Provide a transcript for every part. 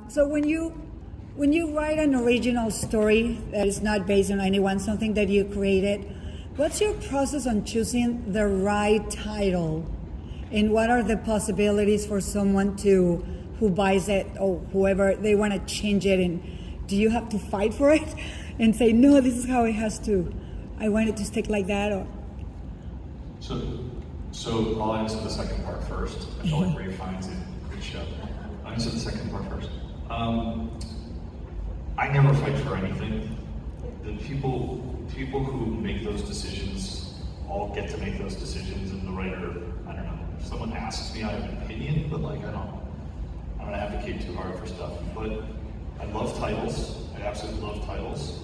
So when you write an original story that is not based on anyone, something that you created, what's your process on choosing the right title? And what are the possibilities for someone who buys it or whoever, they want to change it, and do you have to fight for it and say, no, this is how it has to, I want it to stick like that? Or So I'll answer the second part first. I feel like Ray finds it. Good show. I'll answer the second part first. I never fight for anything. The people who make those decisions all get to make those decisions, and the writer, I don't know. If someone asks me, I have an opinion, but like I don't advocate too hard for stuff. But I love titles. I absolutely love titles.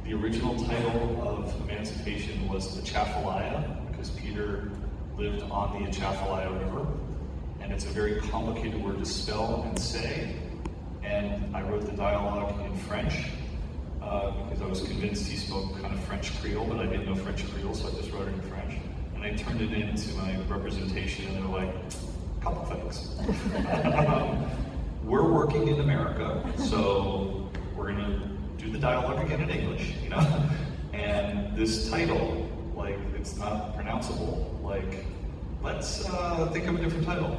The original title of Emancipation was Atchafalaya, because Peter lived on the Atchafalaya River, and it's a very complicated word to spell and say. And I wrote the dialogue in French because I was convinced he spoke kind of French Creole, but I didn't know French Creole, so I just wrote it in French. And I turned it into my representation, and they're like, a couple things. We're working in America, so we're gonna do the dialogue again in English, you know? And this title, like, it's not pronounceable. Like, let's think of a different title.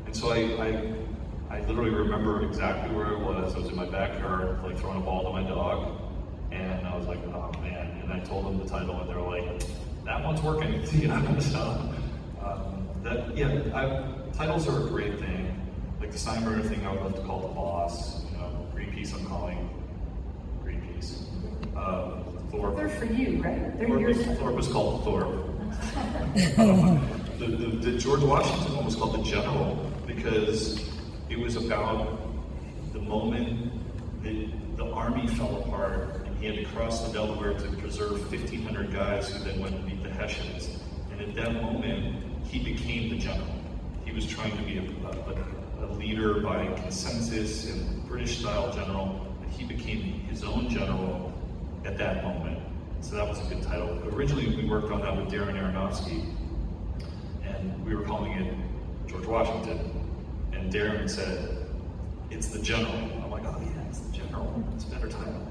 And so I literally remember exactly where I was. I was in my backyard, like throwing a ball to my dog, and I was like, oh man. And I told them the title, and they were like, that one's working, you know? So, titles are a great thing. Like the Steinbrenner thing, I would love to call The Boss. You know, Greenpeace, I'm calling Greenpeace. Thorpe. They're for you, right? Thorpe was called Thorpe. The George Washington one was called The General because it was about the moment that the army fell apart and he had to cross the Delaware to preserve 1,500 guys who then went and beat the Hessians. And at that moment, he became the general. He was trying to be a leader by consensus and British-style general, and he became his own general at that moment. So that was a good title. Originally, we worked on that with Darren Aronofsky, and we were calling it George Washington. And Darren said, it's the general. I'm like, oh yeah, it's the general. It's a better title.